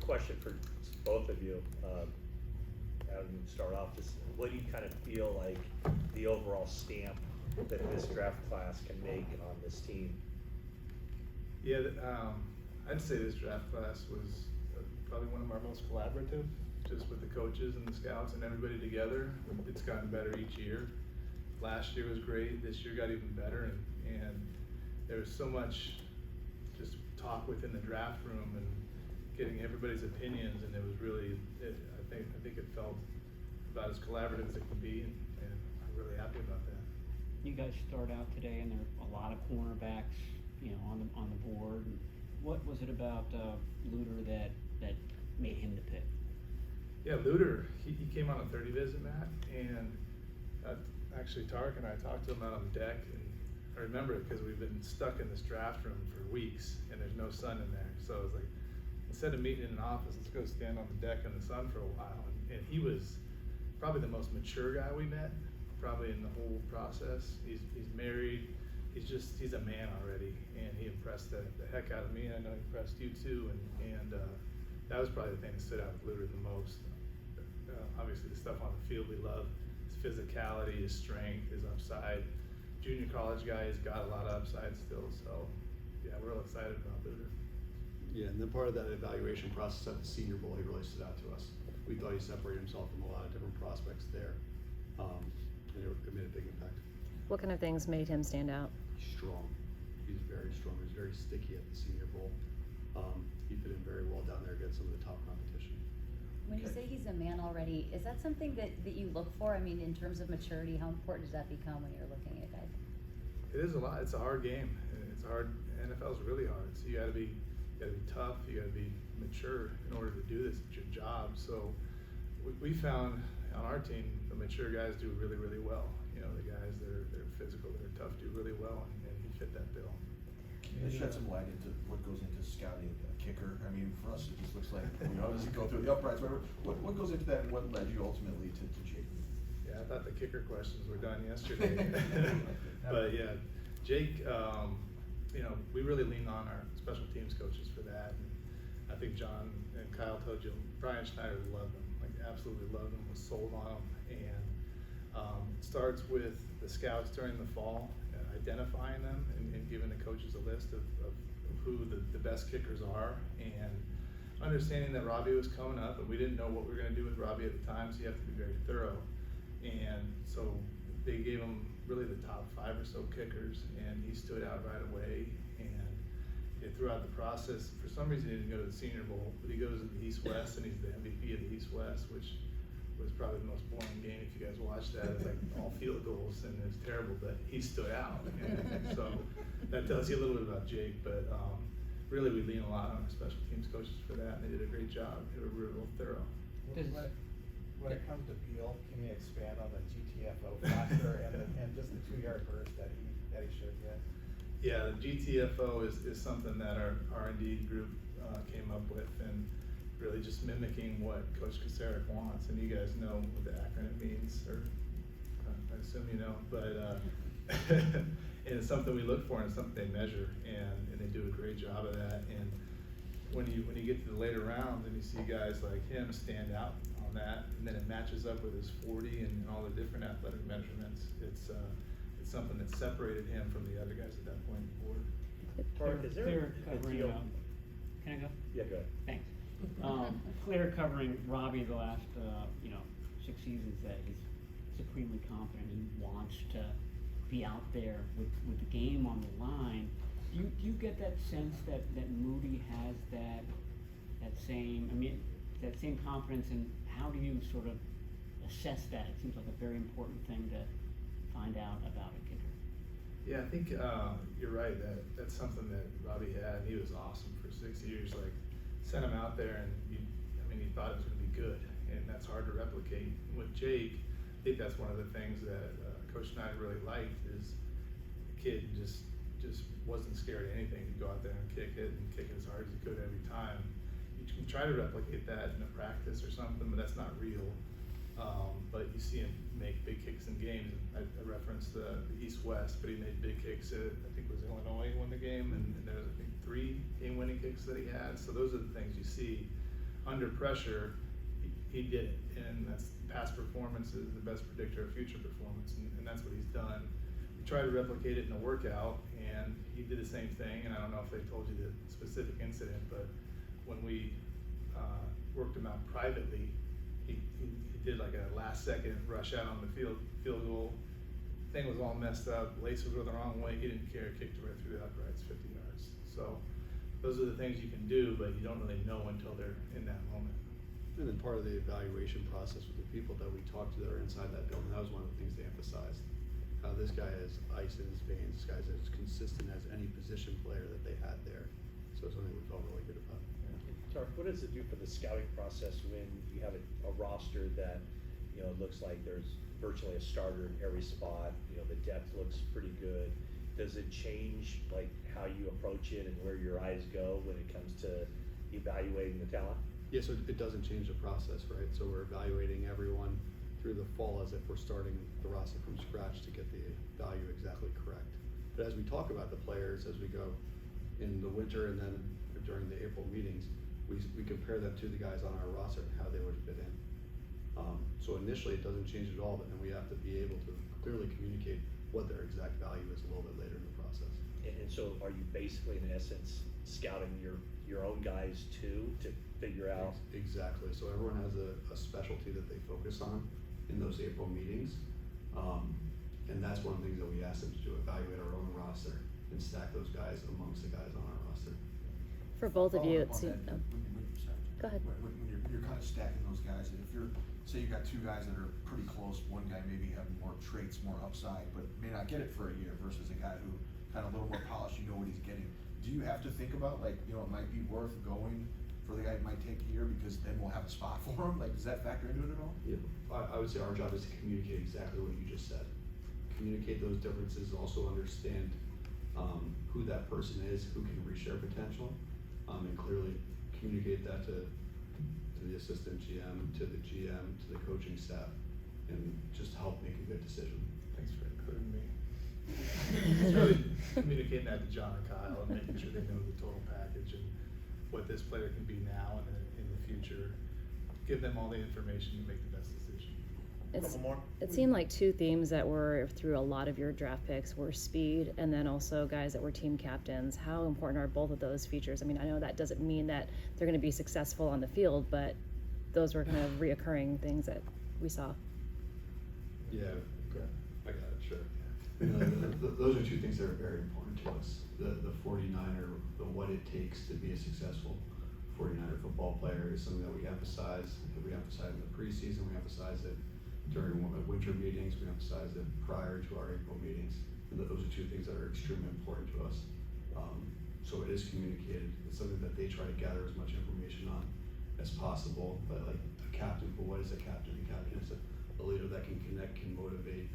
question for both of you. Adam, start off, just what do you kind of feel like the overall stamp that this draft class can make on this team? Yeah, I'd say this draft class was probably one of our most collaborative, just with the coaches and the scouts and everybody together. It's gotten better each year. Last year was great, this year got even better, and there was so much just talk within the draft room and getting everybody's opinions, and it was really, I think it felt about as collaborative as it could be, and I'm really happy about that. You guys start out today, and there are a lot of cornerbacks, on the board. What was it about Luter that made him the pick? Yeah, Luter, he came on a 30 visit, Matt, and actually Tariq and I talked to him out on the deck, and I remember it because we've been stuck in this draft room for weeks, and there's no sun in there. So I was like, instead of meeting in an office, let's go stand on the deck in the sun for a while. And he was probably the most mature guy we met, probably in the whole process. He's married. He's a man already, and he impressed the heck out of me, and I know he impressed you too. And that was probably the thing that stood out with Luter the most. Obviously, the stuff on the field we love, his physicality, his strength, his upside. Junior college guy, he's got a lot of upside still. So yeah, we're real excited about Luter. Yeah, and then part of that evaluation process at the Senior Bowl, he really stood out to us. We thought he separated himself from a lot of different prospects there, and it made a big impact. What kind of things made him stand out? Strong. He's very strong. He's very sticky at the Senior Bowl. He fit in very well down there against some of the top competition. When you say he's a man already, is that something that you look for? I mean, in terms of maturity, how important does that become when you're looking at guys? It is a lot. It's a hard game. It's hard. NFL's really hard. So you got to be tough. You got to be mature in order to do this. It's your job. So we found on our team the mature guys do really, really well. The guys that are physical, that are tough, do really well, and he fit that bill. Can you shed some light into what goes into scouting a kicker? I mean, for us, it just looks like, as you go through the uprights, whatever. What goes into that, and what led you ultimately to Jake? Yeah, I thought the kicker questions were done yesterday. But yeah, Jake, we really lean on our special teams coaches for that. And I think John and Kyle told you, Brian Schneider loved him, like absolutely loved him, was sold on him. And it starts with the scouts during the fall, identifying them and giving the coaches a list of who the best kickers are, and understanding that Robbie was coming up, and we didn't know what we were going to do with Robbie at the time, so you have to be very thorough. And so they gave him really the top 5 or so kickers, and he stood out right away. And throughout the process, for some reason he didn't go to the Senior Bowl, but he goes to the East-West, and he's the MVP of the East-West, which was probably the most boring game if you guys watched that. It's like all field goals, and it was terrible, but he stood out. And so that tells you a little bit about Jake, but really we lean a lot on our special teams coaches for that, and they did a great job. They were real thorough. When it comes to Beal, can you expand on the GTFO factor and just the 2-yard burst that he showed you? Yeah, the GTFO is something that our R&D group came up with, and really just mimicking what Coach Kasaric wants. And you guys know what the acronym means, or I assume you know, but and it's something we look for, and it's something they measure, and they do a great job of that. And when you get to the later rounds and you see guys like him stand out on that, and then it matches up with his 40 and all the different athletic measurements, it's something that separated him from the other guys at that point on the board. Tariq, is there a deal? Can I go? Yeah, go ahead. Thanks. Clear covering Robbie the last 6 seasons, that he's supremely confident. He wants to be out there with the game on the line. Do you get that sense that Moody has that same confidence, and how do you sort of assess that? It seems like a very important thing to find out about a kicker. Yeah, I think you're right. That's something that Robbie had. He was awesome for 6 years. Like, sent him out there, and he thought it was going to be good, and that's hard to replicate. With Jake, I think that's one of the things that Coach Schneider really liked, is the kid just wasn't scared of anything. He'd go out there and kick it as hard as he could every time. You can try to replicate that in a practice or something, but that's not real. But you see him make big kicks in games. I referenced the East-West, but he made big kicks at, I think it was Illinois won the game, and there was, I think, 3 game-winning kicks that he had. So those are the things you see. under pressure, he did it. And that's past performance is the best predictor of future performance, and that's what he's done. We tried to replicate it in a workout, and he did the same thing. And I don't know if they told you the specific incident, but when we worked him out privately, he did like a last second rush out on the field goal. Thing was all messed up, laces were the wrong way, he didn't care, kicked it right through the uprights 50 yards. So those are the things you can do, but you don't really know until they're in that moment. And then part of the evaluation process with the people that we talked to that are inside that building, that was one of the things they emphasized. How this guy has ice in his veins, this guy's as consistent as any position player that they had there. So it's something we felt really good about. Tariq, what does it do for the scouting process when you have a roster that, you know, looks like there's virtually a starter in every spot, you know, the depth looks pretty good. Does it change like how you approach it and where your eyes go when it comes to evaluating the talent? Yeah, so it doesn't change the process, right? So we're evaluating everyone through the fall as if we're starting the roster from scratch to get the value exactly correct. But as we talk about the players, as we go in the winter and then during the April meetings, we compare them to the guys on our roster and how they would fit in. So initially it doesn't change at all, but then we have to be able to clearly communicate what their exact value is a little bit later in the process. And so are you basically in essence scouting your own guys too to figure out? Exactly, so everyone has a specialty that they focus on in those April meetings. And that's one of the things that we ask them to do, evaluate our own roster and stack those guys amongst the guys on our roster. For both of you, Following up it's, on that, sorry. Go ahead. When you're kind of stacking those guys, and if you're, say you got two guys that are pretty close, one guy maybe having more traits, more upside, but may not get it for a year versus a guy who kind of a little more polished, you know what he's getting. Do you have to think about like, you know, it might be worth going for the guy who might take a year because then we'll have a spot for him? Like, does that factor into it at all? Yeah, I would say our job is to communicate exactly what you just said. Communicate those differences, also understand who that person is, who can reach their potential, and clearly communicate that to the assistant GM, to the GM, to the coaching staff, and just help make a good decision. Thanks for including me. It's really communicating that to John and Kyle and making sure they know the total package and what this player can be now and in the future. Give them all the information to make the best decision. It's, Couple more? it seemed like two themes that were through a lot of your draft picks were speed and then also guys that were team captains. How important are both of those features? I mean, I know that doesn't mean that they're going to be successful on the field, but those were kind of reoccurring things that we saw. Yeah, okay. I got it, sure. Those are two things that are very important to us. The 49er, what it takes to be a successful 49er football player is something that we emphasize. We emphasize in the preseason, we emphasize it during winter meetings, we emphasize it prior to our April meetings. And those are two things that are extremely important to us. So it is communicated. It's something that they try to gather as much information on as possible. But like a captain, well, what is a captain? A captain is a leader that can connect, can motivate.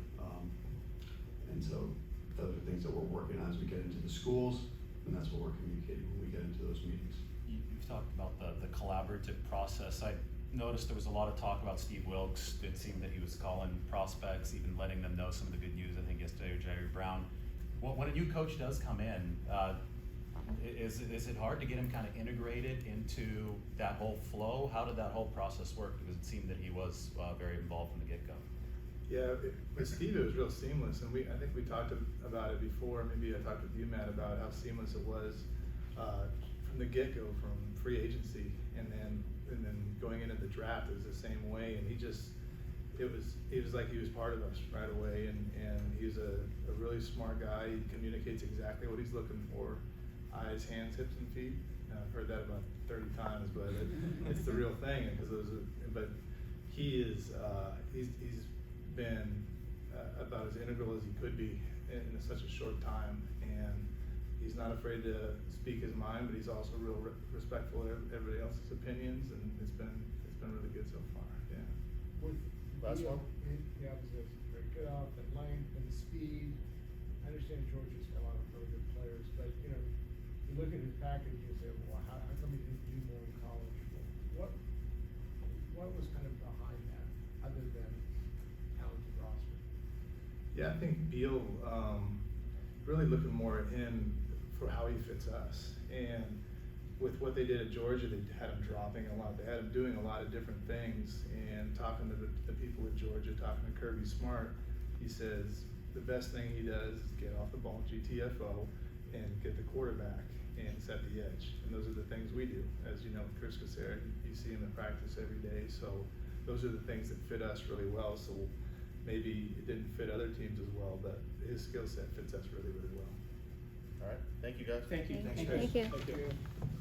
And so those are things that we're working on as we get into the schools, and that's what we're communicating when we get into those meetings. You've talked about the collaborative process. I noticed there was a lot of talk about Steve Wilkes. It seemed that he was calling prospects, even letting them know some of the good news, I think yesterday, or Jerry Brown. When a new coach does come in, is it hard to get him kind of integrated into that whole flow? How did that whole process work? Because it seemed that he was very involved from the get-go. Yeah, with Steve, it was real seamless, and I think we talked about it before. Maybe I talked with you, Matt, about how seamless it was from the get-go, from free agency, and then going into the draft. It was the same way, and it was like he was part of us right away, and he's a really smart guy. He communicates exactly what he's looking for: eyes, hands, hips, and feet. I've heard that about 30 times, but it's the real thing. But he is he's been about as integral as he could be in such a short time, and he's not afraid to speak his mind, but he's also real respectful of everybody else's opinions, and it's been really good so far. Yeah. With Last one? Yeah, it was very good off the length and the speed. I understand Georgia's got a lot of really good players, but you know, you look at his package and say, well, how come he didn't do more in college? What was kind of behind that, other than talented roster? Yeah, I think Beal really looking more at him for how he fits us, and with what they did at Georgia, they had him dropping a lot. They had him doing a lot of different things, and talking to the people at Georgia, talking to Kirby Smart, he says the best thing he does is get off the ball, GTFO, and get the quarterback and set the edge. And those are the things we do. As you know, Chris Cassera, you see him in practice every day, so those are the things that fit us really well. So maybe it didn't fit other teams as well, but his skill set fits us really, really well. All right, thank you guys. Thank you. Thanks, Thank guys. you. Thank you.